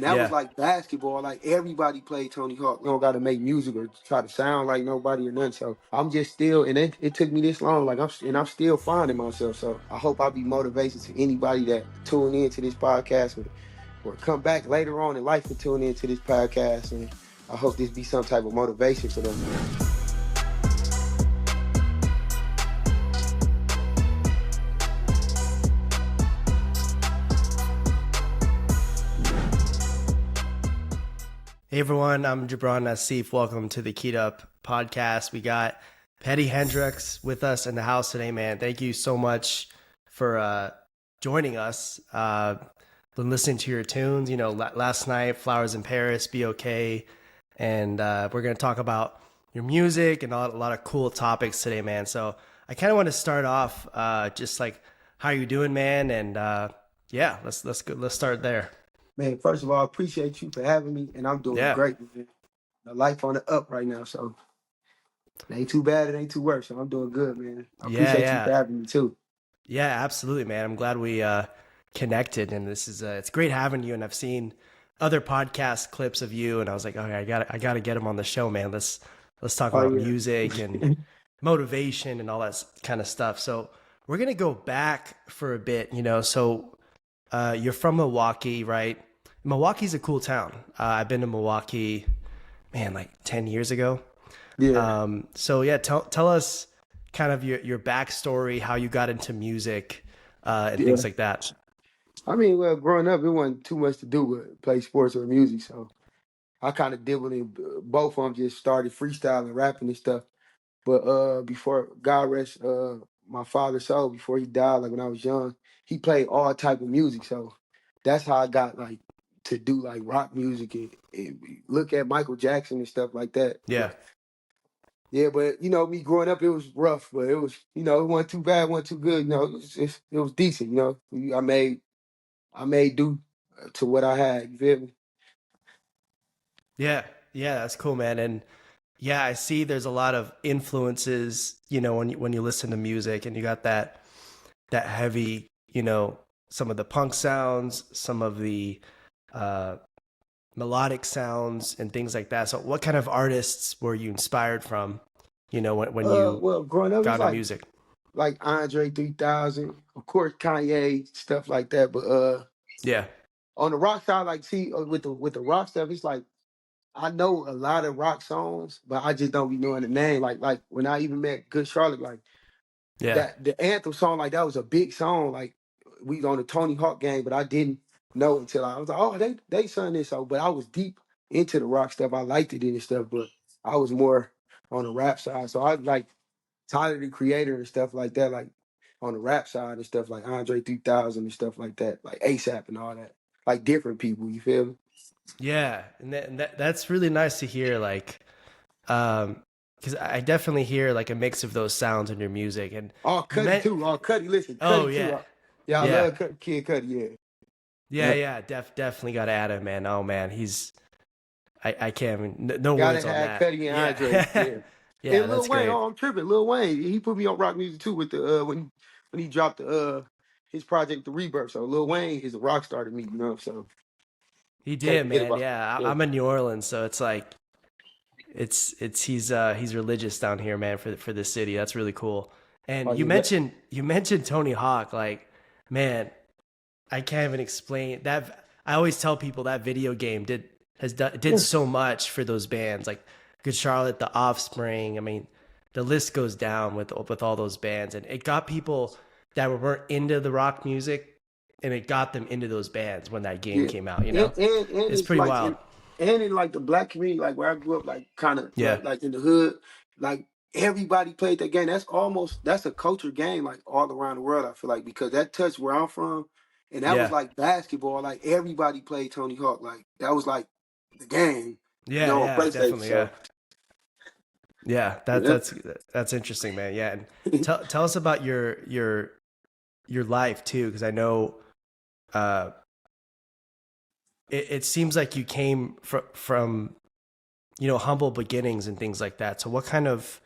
And that was Yeah. like basketball. Like everybody played Tony Hawk. You don't got to make music or try to sound like nobody or nothing. So I'm just still, and it took me this long. Like I'm still finding myself. So I hope I'll be motivation to anybody that tune into this podcast or come back later on in life and tune into this podcast. And I hope this be some type of motivation for them, man. Hey everyone, I'm Jabron Nassif. Welcome to the Keyed Up podcast. We got Petti Hendrix with us in the house today, man. Thank you so much for joining us. Been listening to your tunes, you know, last night, Flowers in Paris, Be Okay. And we're going to talk about your music and a lot of cool topics today, man. So I kind of want to start off just like, how you doing, man? And yeah, let's start there. Man, first of all, I appreciate you for having me, and I'm doing Yeah. great, man. The life on the up right now, so it ain't too bad, it ain't too worse. So I'm doing good, man. I appreciate you for having me too. Yeah, absolutely, man. I'm glad we connected, and this is it's great having you. And I've seen other podcast clips of you, and I was like, okay, I gotta get him on the show, man. Let's talk about music and motivation and all that kind of stuff. So we're gonna go back for a bit, you know. So you're from Milwaukee, right? Milwaukee's a cool town. I've been to Milwaukee, man, like 10 years ago. Yeah. So yeah, tell us kind of your backstory, how you got into music, and things like that. I mean, well, growing up, it wasn't too much to do with play sports or music, so I kind of dabbled in both of them. Just started freestyling, rapping and stuff. But before God rest my father's soul, before he died, like when I was young, he played all type of music. So that's how I got like to do like rock music and look at Michael Jackson and stuff like that. Yeah. Yeah, but you know, me growing up, it was rough, but it was, you know, it wasn't too bad, wasn't too good. You know, it was decent. You know, I made do to what I had. You feel me? Yeah. Yeah. That's cool, man. And yeah, I see there's a lot of influences, you know, when you listen to music and you got that heavy, you know, some of the punk sounds, some of the melodic sounds and things like that. So what kind of artists were you inspired from, you know, when you Well, growing up, it's got into music? like Andre 3000, of course, Kanye, stuff like that. But Yeah. on the rock side, like, see, with the rock stuff, it's like I know a lot of rock songs, but I just don't be knowing the name. Like when I even met Good Charlotte, like Yeah. that the anthem song, like that was a big song. Like we was on the Tony Hawk game, but I didn't know until I was like, oh, they sung this song. But I was deep into the rock stuff. I liked it and stuff, but I was more on the rap side. So I like Tyler the Creator and stuff like that, like on the rap side and stuff like Andre 3000 and stuff like that, like ASAP and all that. Like different people, you feel me? Yeah. And that's really nice to hear. Like, because I definitely hear like a mix of those sounds in your music. And Oh, Cuddy too. Oh, Cuddy, listen, oh Cuddy too. yeah, Yeah, I yeah, love Kid Cuddy, yeah. Definitely got to add him, man. Oh man, I can't even, no Gotta words on have that. Cuddy and Andre. Yeah. Yeah, And Lil that's Wayne, great. oh, I'm tripping. Lil Wayne, he put me on rock music too with the when he dropped the his project The Rebirth. So Lil Wayne is a rock star to me, you know. So He can't did, forget man. about Yeah, yeah. I'm in New Orleans, so it's like he's religious down here, man, for this city. That's really cool. Oh, And yeah. you mentioned Tony Hawk, like, man, I can't even explain that. I always tell people that video game did so much for those bands, like Good Charlotte, The Offspring. I mean, the list goes down with all those bands, and it got people that weren't into the rock music, and it got them into those bands when that game Yeah, came out. You know, and it's it's pretty like wild. in like the black community, like where I grew up, like kind of Yeah, like in the hood, like everybody played that game. That's a culture game, like all around the world. I feel like because that touched where I'm from, and that was yeah, like basketball. Like everybody played Tony Hawk. Like that was like the game, on yeah, PlayStation. definitely, yeah. So Yeah, yeah, that's interesting, man. Yeah, and tell us about your life too, because I know uh, it seems like you came from you know humble beginnings and things like that. So what kind of,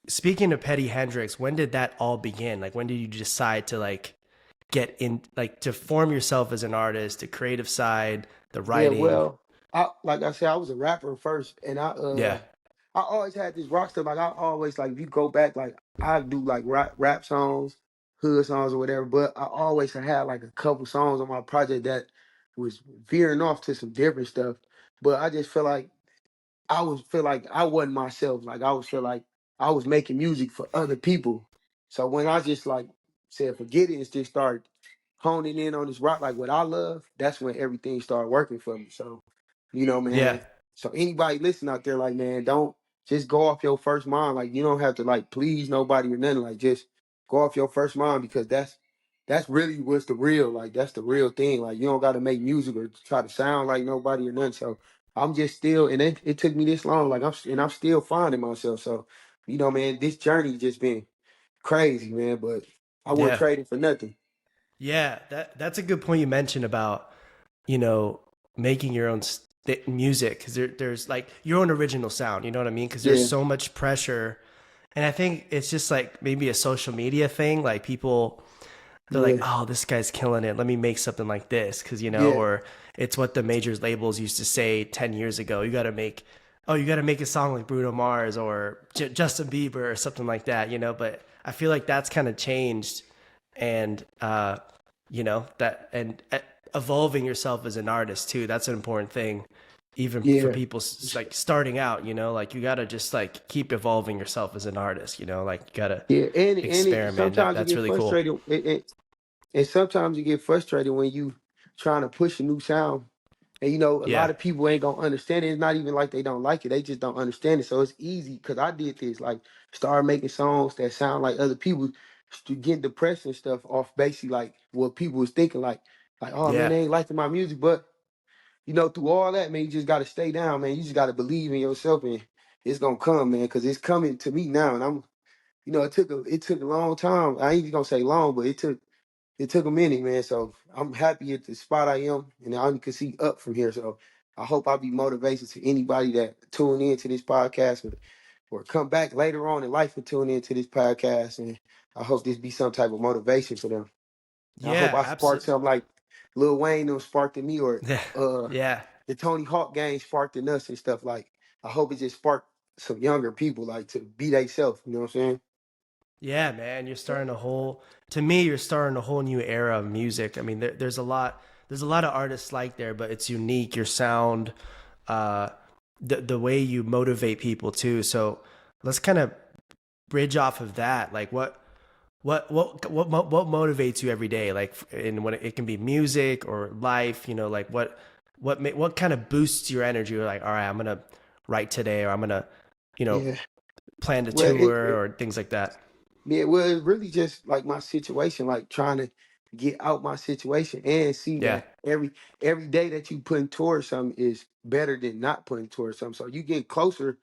speaking of Petti Hendrix, when did that all begin? Like when did you decide to like get in, like to form yourself as an artist, the creative side, the Yeah, writing. well, I like I said, I was a rapper first, and Yeah, I always had this rock stuff. Like I always like if you go back, like I do like rap songs, hood songs or whatever. But I always had like a couple songs on my project that was veering off to some different stuff. But I just feel like I was feel like I wasn't myself. Like I was feel like I was making music for other people. So when I just like said forget it and just started honing in on this rock, like what I love, that's when everything started working for me. So, yeah, man. So anybody listening out there, like man, don't just go off your first mind. Like you don't have to like please nobody or nothing. Like just go off your first mind because that's really what's the real. Like that's the real thing. Like you don't got to make music or try to sound like nobody or nothing. So I'm just still, and it took me this long. Like I'm still finding myself. So, man, this journey just been crazy, man. But I wouldn't yeah, trade it for nothing. yeah. That's a good point you mentioned about, you know, making your own music, because there's like your own original sound. You know what I mean? Because there's Yeah, so much pressure, and I think it's just like maybe a social media thing. Like people, they're like, yeah, oh, this guy's killing it. Let me make something like this, because yeah, or it's what the majors labels used to say 10 years ago. You got to make a song like Bruno Mars or Justin Bieber or something like that. But I feel like that's kind of changed, and that and evolving yourself as an artist too. That's an important thing, even for yeah, people like starting out. Like you got to just like keep evolving yourself as an artist. Like you got to yeah. And experiment. sometimes you That's get really cool. frustrated, and sometimes you get frustrated when you trying to push a new sound. And a Yeah. lot of people ain't gonna understand it. It's not even like they don't like it; they just don't understand it. So it's easy because I did this, like, start making songs that sound like other people, getting depressed and stuff off basically like what people was thinking, like, oh man, Yeah. they ain't liking my music. But through all that, man, you just gotta stay down, man. You just gotta believe in yourself, and it's gonna come, man, because it's coming to me now. And it took a long time. I ain't even gonna say long, but it took a minute, man. So I'm happy at the spot I am, and I can see up from here. So I hope I'll be motivation to anybody that tune in to this podcast or come back later on in life and tune into this podcast. And I hope this be some type of motivation for them. I hope Yeah. I sparked Absolutely. something like Lil Wayne them sparked in me, or Yeah. uh Yeah. the Tony Hawk game sparked in us and stuff. Like I hope it just sparked some younger people like to be they self. You know what I'm saying? Yeah, man. To me, you're starting a whole new era of music. I mean, there's a lot of artists like there, but it's unique. Your sound, uh, the way you motivate people too. So let's kind of bridge off of that. Like what motivates you every day? Like, and when it can be music or life, like what kind of boosts your energy? You're like, all right, I'm gonna write today, or I'm gonna, you know, Yeah. plan to Well, tour or things like that. yeah, well, it's really just like my situation, like trying to get out my situation and see Yeah, that every day that you putting towards something is better than not putting towards something. So you get closer,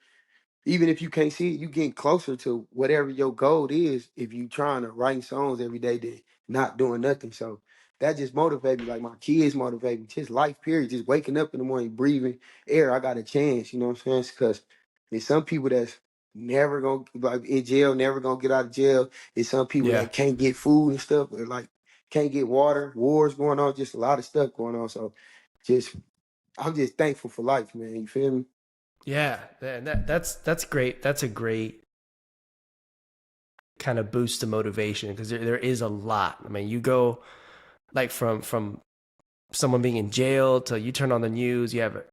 even if you can't see it, you getting closer to whatever your goal is if you trying to write songs every day than not doing nothing. So that just motivate me. Like my kids motivate me. Just life period. Just waking up in the morning, breathing air. I got a chance. You know what I'm saying? Because there's some people that's never gonna like in jail, never gonna get out of jail. There's some people yeah. that can't get food and stuff, or like can't get water, wars going on, just a lot of stuff going on. So just I'm just thankful for life, man. You feel me? Yeah, and that's great. That's a great kind of boost to motivation, because there is a lot. I mean, you go like from someone being in jail to you turn on the news, you have a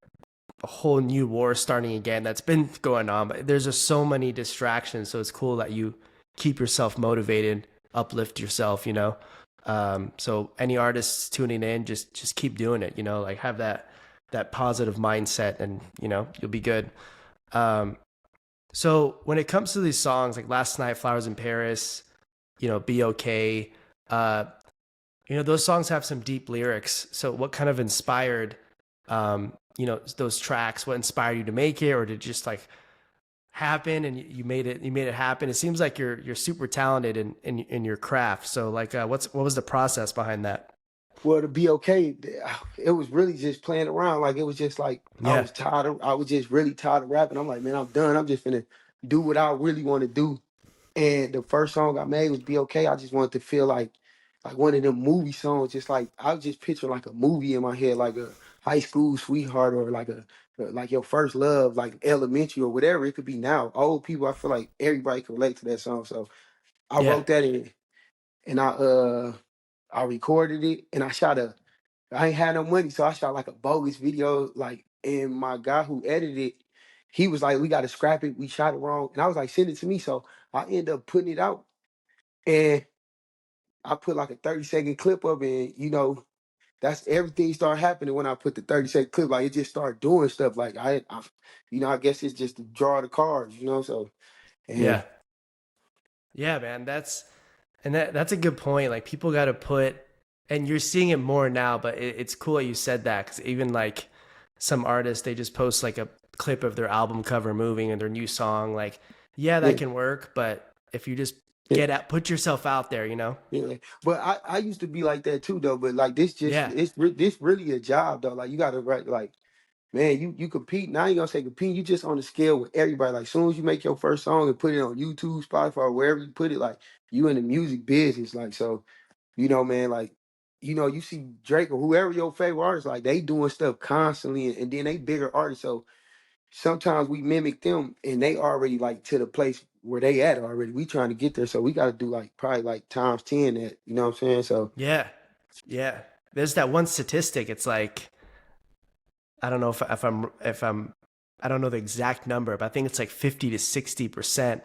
whole new war starting again that's been going on, but there's just so many distractions. So it's cool that you keep yourself motivated, uplift yourself. So any artists tuning in, just keep doing it. Like have that positive mindset, and you'll be good. Um, So when it comes to these songs, like Last Night, Flowers in Paris, Be Okay, uh, those songs have some deep lyrics. So what kind of inspired, those tracks? What inspired you to make it, or did it just like happen and you made it? You made it happen. It seems like you're super talented in your craft. So like, what was the process behind that? Well, to be okay, it was really just playing around. Like it was just like Yeah, I was just really tired of rapping. I'm like, man, I'm done. I'm just gonna do what I really want to do. And the first song I made was "Be Okay." I just wanted to feel like one of them movie songs. Just like I was just picturing like a movie in my head, like high school sweetheart or like your first love, like elementary or whatever it could be now. Old people, I feel like everybody can relate to that song. So I Yeah. wrote that in and I recorded it and I ain't had no money, so I shot like a bogus video, like, and my guy who edited it, he was like, we gotta scrap it, we shot it wrong. And I was like, send it to me. So I ended up putting it out and I put like a 30-second clip of it, and that's everything started happening when I put the 30-second clip. Like it just started doing stuff. Like I guess it's just to draw the cards. So Yeah. and Yeah, man. That's a good point. Like people got to put, and you're seeing it more now, but it's cool that you said that because even like some artists, they just post like a clip of their album cover moving and their new song. Like, yeah, that yeah, can work, but if you just yeah, put yourself out there, you know? yeah. But I used to be like that too though. But like this just Yeah. this really a job though. Like you gotta write like man, you compete. Now you gonna say compete. You just on the scale with everybody. Like soon as you make your first song and put it on YouTube, Spotify, or wherever you put it, like you in the music business. Like so, man, like you see Drake or whoever your favorite artist, like they doing stuff constantly, and then they bigger artists. So sometimes we mimic them, and they already like to the place where they at already. We trying to get there, so we got to do like probably like times 10 that. You know what I'm saying? So Yeah. Yeah. There's that one statistic. It's like, I don't know if I'm I don't know the exact number, but I think it's like 50 to 60%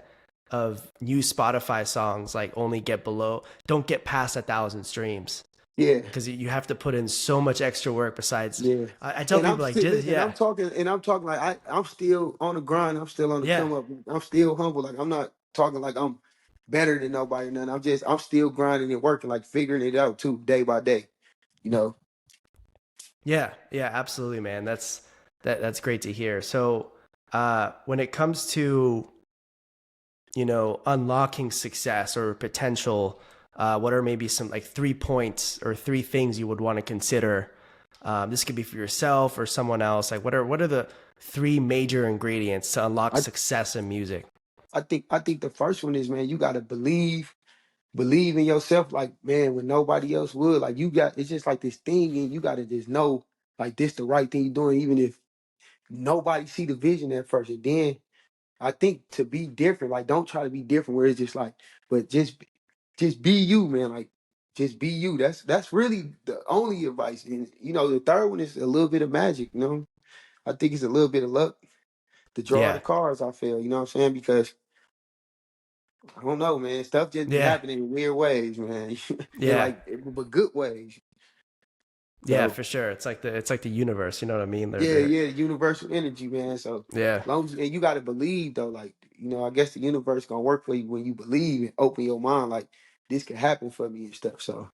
of new Spotify songs like only don't get past 1,000 streams yeah. because you have to put in so much extra work besides. Yeah. I tell people like, just, And yeah, I'm talking like I'm still on the grind. I'm still on the yeah, come up. I'm still humble. Like I'm not talking like I'm better than nobody or nothing. I'm still grinding and working, like figuring it out too, day by day. You know. yeah, yeah, absolutely, man. That's great to hear. So, when it comes to unlocking success or potential, what are maybe some like 3 points or 3 things you would want to consider? This could be for yourself or someone else. Like, what are the 3 major ingredients to unlock I success in music? I think the first one is, man, you gotta believe in yourself, like, man, when nobody else would. Like it's just like this thing and you gotta just know like this the right thing you're doing, even if nobody see the vision at first. And then I think to be different, like don't try to be different where it's just like, but just be you, man. Like just be you. That's really the only advice. And the third one is a little bit of magic. I think it's a little bit of luck to draw the Yeah, cards, I feel, you know what I'm saying? Because I don't know, man. Stuff just be yeah, happening in weird ways, man. In yeah, like but good ways. yeah, So for sure. It's like the universe. You know what I mean? yeah, They're yeah, universal energy, man. So yeah. long as and you gotta believe though, like, I guess the universe gonna work for you when you believe and open your mind, like this could happen for me and stuff. So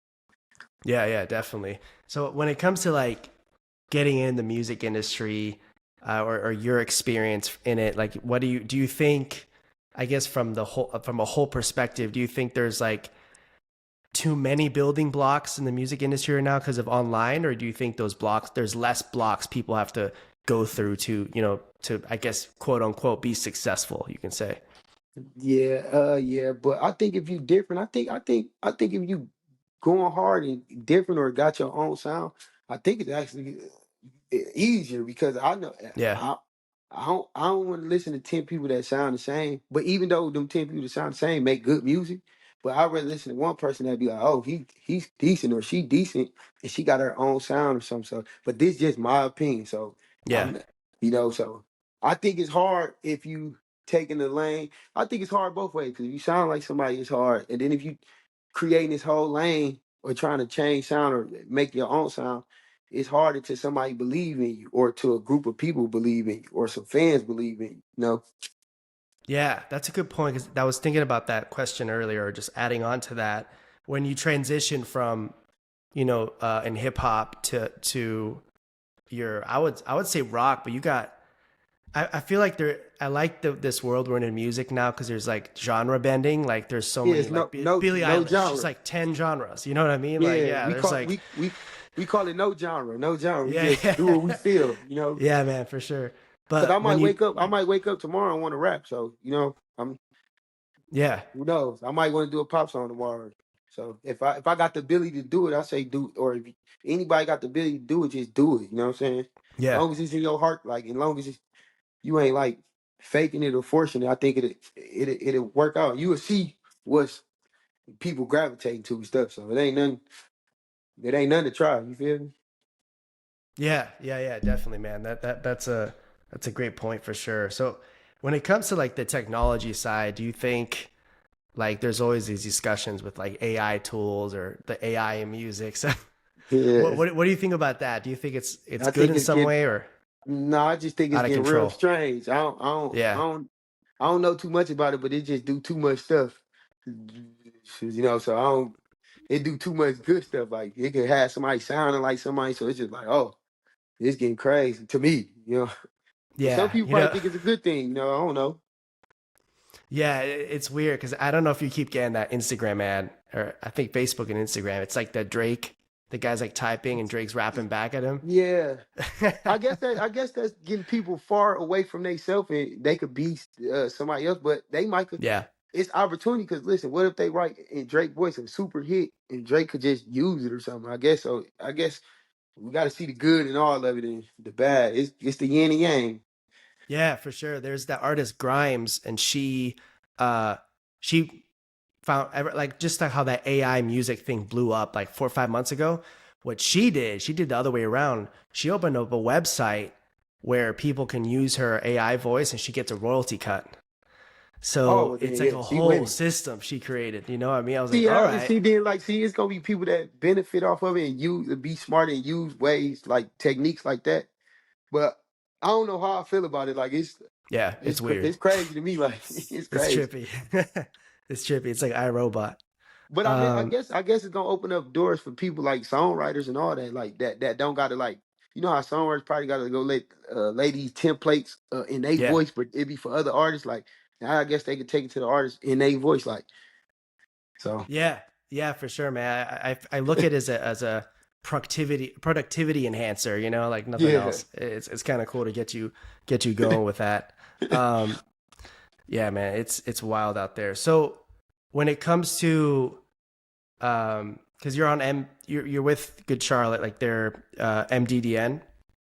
Yeah, yeah, definitely. So when it comes to like getting in the music industry, or your experience in it, like what do you think? I guess from a whole perspective, do you think there's like too many building blocks in the music industry right now because of online, or do you think there's less blocks people have to go through to I guess quote unquote be successful? You can say. yeah, yeah. But I think if you different, I think if you going hard and different or got your own sound, I think it's actually easier because I know Yeah, I don't want to listen to 10 people that sound the same. But even though them 10 people that sound the same make good music, but I'd rather listen to one person that be like, oh, he's decent or she decent and she got her own sound or something. So, but this just my opinion. So yeah, I'm so I think it's hard if you taking the lane. I think it's hard both ways because if you sound like somebody, it's hard. And then if you creating this whole lane or trying to change sound or make your own sound, it's harder to somebody believe in you or to a group of people believe in you or some fans believe in you. yeah. That's a good point because I was thinking about that question earlier. Just adding on to that, when you transition from in hip hop to your I would say rock, but I feel like I like this world we're in music now because there's like genre bending. Like there's so Yeah, many it's like Billie no Eilish, she's genre. like 10 genres. You know what I mean? Like Yeah, yeah, we there's call like we call it no genre, no genre. We yeah, just do what we yeah, feel. yeah, man, for sure. Cause But when you I might wake up tomorrow and want to rap. So I'm yeah, who knows? I might want to do a pop song tomorrow. So if I got the ability to do it, I say do it. Or if anybody got the ability to do it, just do it. You know what I'm saying? As Yeah. long as it's in your heart, like as long as you ain't like faking it or forcing it, I think it'll work out. You will see what's people gravitating to and stuff. So it ain't nothing to try. You feel me? Yeah, yeah, yeah, definitely, man. That's a great point for sure. So when it comes to like the technology side, do you think like there's always these discussions with like AI tools or the AI in music? So Yeah. what do you think about that? Do you think it's I good think in it's some getting way or no, I just think it's out of getting real control? strange. Yeah. I don't know too much about it, but it just do too much stuff. So I don't it do too much good stuff. Like it could have somebody sounding like somebody, so it's just like, oh, it's getting crazy to me. But some Yeah, people you probably know, think it's a good thing. I don't know. yeah, it's weird because I don't know if you keep getting that Instagram ad or I think Facebook and Instagram. It's like the Drake, the guy's like typing and Drake's rapping back at him. Yeah. I guess that's getting people far away from themselves and they could be somebody else, but they might could Yeah. it's opportunity because listen, what if they write in Drake voice a super hit and Drake could just use it or something? I guess so. I guess we got to see the good in all of it and the bad. It's the yin and yang. Yeah, for sure. There's that artist Grimes, and uh, she found like just like how that AI music thing blew up like 4 or 5 months ago. What she did the other way around. She opened up a website where people can use her AI voice, and she gets a royalty cut. Oh, So well then it's like yeah, a she whole winning. system she created. You know what I mean? I was like, See all how and right, see then like see it's gonna be people that benefit off of it and use be smart and use ways like techniques like that. But I don't know how I feel about it. Like yeah, it's weird. it's crazy to me. Like it's It's crazy. trippy. It's trippy. It's like iRobot. But I mean, I Um, guess I guess it's gonna open up doors for people like songwriters and all that, like that don't gotta like how songwriters probably gotta go lay these templates in their yeah. voice, but it be for other artists. Like now I guess they could take it to the artist in their voice, like so. Yeah, yeah, for sure, man. I look at it as a productivity enhancer. You know, like nothing Yeah, else. It's kind of cool to get you going with that. Um, yeah, man, it's wild out there. So when it comes to because you're on you're with Good Charlotte, like they're MDDN.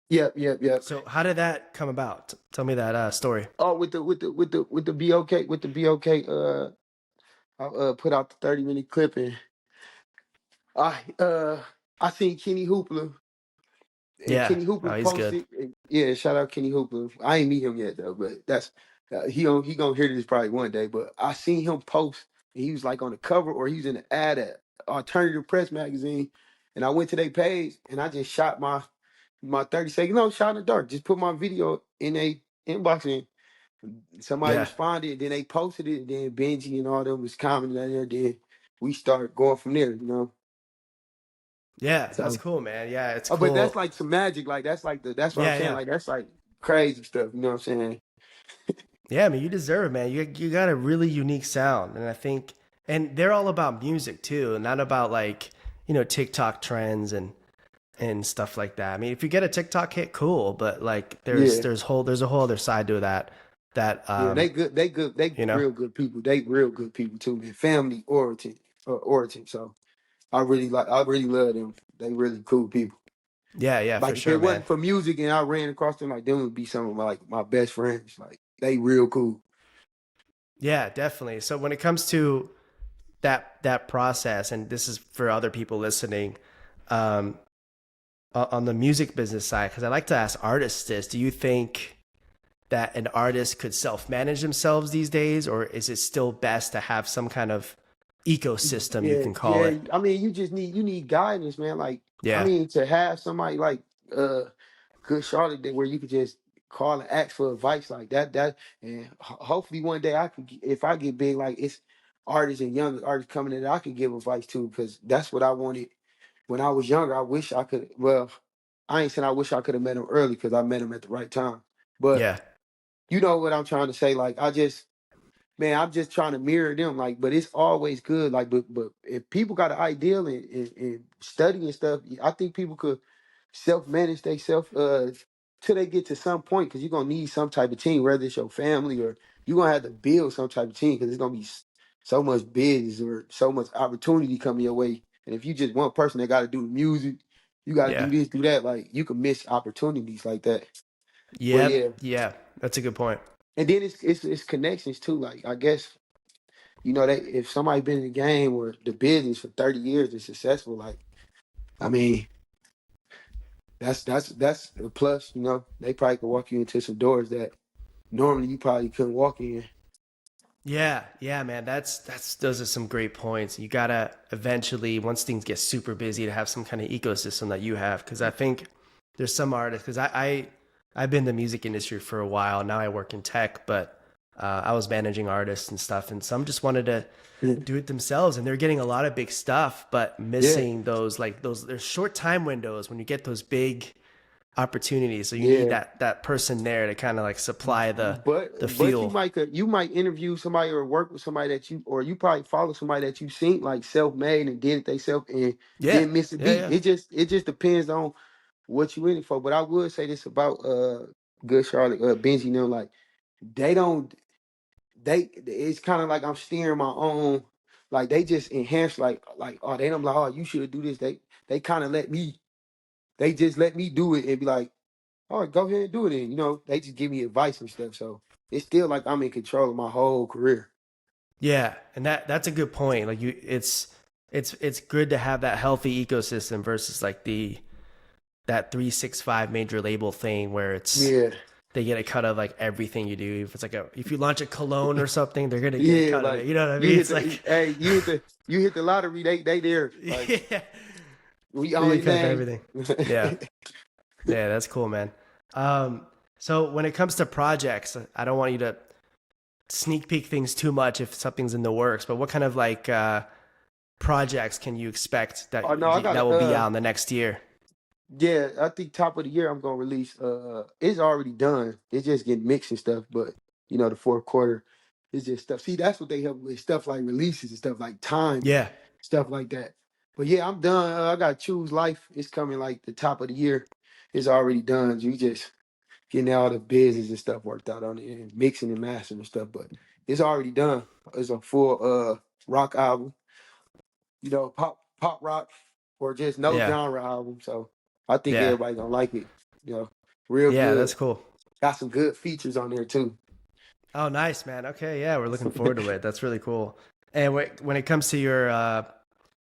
yep. So how did that come about? Tell me that story. Oh, with the BOK, I put out the 30-minute clip and I I seen Kenny Hoopla. And Yeah, Kenny oh, Hooper he's good. posted. Yeah, shout out Kenny Hooper. I ain't meet him yet though, but that's he gonna hear this probably one day. But I seen him post, and he was like on the cover or he was in the ad at Alternative Press magazine, and I went to their page and I just shot my 30 seconds. No, shot in the dark. Just put my video in a inbox and somebody Yeah, responded. Then they posted it. And then Benji and all them was commenting on there. Then we start going from there. yeah, that's So. cool, man. Yeah, it's Oh, but that's cool. like some magic. Like that's what I'm Yeah, saying. yeah. Like that's like crazy stuff. You know what I'm saying? Yeah, I mean, you deserve it, man. You got a really unique sound, and I think, and they're all about music too, not about like TikTok trends and stuff like that. I mean, if you get a TikTok hit, cool, but like Yeah, there's a whole other side to that that yeah. They good. They good. They you know. real good people. They real good people too, man. Family origin. So I really love them. They really cool people. Yeah, yeah, for Like if it sure, man. wasn't for music and I ran across them, like them would be some of my best friends. Like they real cool. Yeah, definitely. So when it comes to that process, and this is for other people listening, um, on the music business side, because I like to ask artists this: do you think that an artist could self-manage themselves these days, or is it still best to have some kind of ecosystem, you Yeah, can call yeah. it? I mean, you need guidance, man. Like I Yeah, mean, to have somebody like uh good Charlotte where you could just call and ask for advice like that and hopefully one day I could if I get big like it's artists and young artists coming in I could give advice too because that's what I wanted when I was younger. I wish I could I ain't saying I wish I could have met him early because I met him at the right time, but yeah, you know what I'm trying to say. Like I just man, I'm just trying to mirror them. Like, but it's always good. Like, but if people got an ideal and study and stuff, I think people could self manage themselves till they get to some point because you're gonna need some type of team, whether it's your family or you're gonna have to build some type of team because it's gonna be so much business or so much opportunity coming your way. And if you just one person that got to do the music, you got to do Yeah. this, do that. Like you can miss opportunities like that. But Yep. yeah, Yeah. That's a good point. and then it's connections too. Like I guess that if somebody been in the game or the business for 30 years is successful, like I mean that's a plus. They probably could walk you into some doors that normally you probably couldn't walk in. Yeah, yeah, man. That's those are some great points. You gotta eventually, once things get super busy, to have some kind of ecosystem that you have. Because I think there's some artists. Because I've been in the music industry for a while. Now I work in tech, but I was managing artists and stuff, and some just wanted to do it themselves, and they're getting a lot of big stuff, but Yeah, missing those. There's short time windows when you get those big opportunities. So you need yeah. that person there to kind of like supply the But fuel. you might interview somebody or work with somebody or you probably follow somebody that you seen like self made and did it themselves and Yeah, didn't miss a yeah, beat. yeah. It just depends on what you in it for. But I would say this about Good Charlotte, Benji, like they don't it's kind of like I'm steering my own, like they just enhance like oh they don't like, oh, you should do this. They kind of they just let me do it and be like, all right, go ahead and do it. And they just give me advice and stuff. So it's still like I'm in control of my whole career. Yeah, and that's a good point. Like it's good to have that healthy ecosystem versus like that 365 major label thing where it's Yeah, they get a cut of like everything you do. If it's like if you launch a cologne or something, they're gonna get a yeah. cut of it. Like You know what I you mean? hit It's the like hey, you hit the lottery. They there. Like yeah, we they on get a your cut of name. everything. Yeah, yeah, that's cool, man. So when it comes to projects, I don't want you to sneak peek things too much if something's in the works. But what kind of like projects can you expect Oh no, I got that will be a out in the next year? yeah. I think top of the year I'm gonna release. It's already done. It's just getting mixed and stuff. But the fourth quarter, it's just stuff. See, that's what they help with stuff like releases and stuff like timing, Yeah, stuff like that. But yeah, I'm done. I got Choose Life. It's coming like the top of the year. It's already done. You just getting all the business and stuff worked out on it and mixing and mastering and stuff. But it's already done. It's a full rock album. Pop rock or just no yeah, genre album. So I think yeah, everybody gonna like it. You know, real yeah. good. That's cool. Got some good features on there too. Oh, nice, man. Okay, yeah, we're looking forward to it. That's really cool. And when it comes to your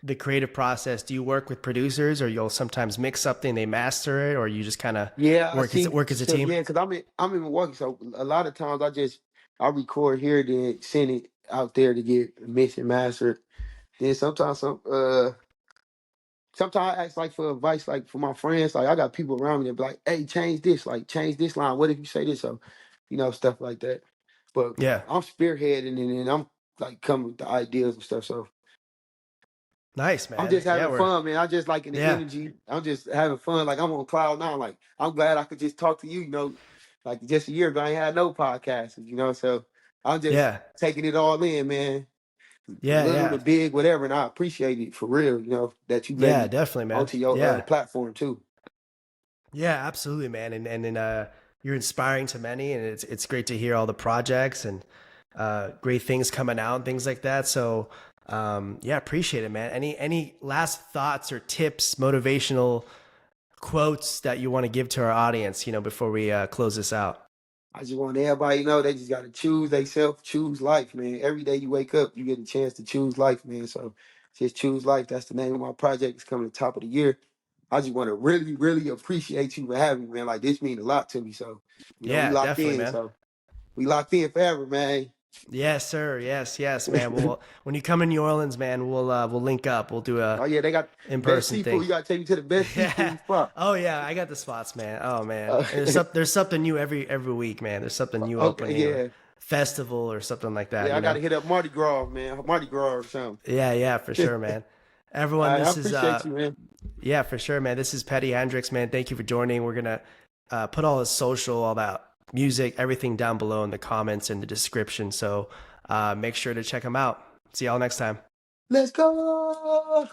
the creative process, do you work with producers, or you'll sometimes mix something, they master it, or you just kind of Yeah, I see. work as a So team? yeah, because I'm in Milwaukee, so a lot of times I record here, then send it out there to get mixed and mastered. Then sometimes I ask like for advice, like for my friends. Like I got people around me that be like, "Hey, change this. Like change this line. What if you say this?" So, stuff like that. But Yeah, I'm spearheading and I'm like coming with the ideas and stuff. So nice, I'm man. just Yeah, having fun, man. I just like in the yeah, energy. I'm just having fun. Like I'm on cloud nine. Like I'm glad I could just talk to you. Like just a year ago, I ain't had no podcast. So I'm just yeah, taking it all in, man. yeah, Little yeah, to big, whatever, and I appreciate it for real. That you let yeah, me definitely, man. onto your Yeah, platform too. yeah, absolutely, man. And you're inspiring to many, and it's great to hear all the projects and great things coming out and things like that. So yeah, appreciate it, man. Any last thoughts or tips, motivational quotes that you want to give to our audience, before we close this out? I just want everybody to know they just got to choose themselves, choose life, man. Every day you wake up, you get a chance to choose life, man. So just choose life. That's the name of my project. It's coming to the top of the year. I just want to really, really appreciate you for having me, man. Like this means a lot to me. So, we Yeah, locked definitely, in. man. So we locked in forever, man. Yes, sir. Yes, yes, man. Well, when you come in New Orleans, man, we'll link up. We'll do a Oh yeah, they got in best person seafood. thing. You gotta take me to the best Yeah. seafood spot. Oh yeah, I got the spots, man. Oh man, Uh, and there's something new every week, man. There's something new okay, opening or yeah. festival or something like that. Yeah, I gotta hit up Mardi Gras, man. Mardi Gras or something. Yeah, yeah, for sure, man. Everyone, I this is appreciate you, man. yeah, for sure, man. This is Petti Hendrix, man. Thank you for joining. We're gonna put all his social, all that music, everything down below in the comments and the description. So make sure to check him out. See y'all next time. Let's go.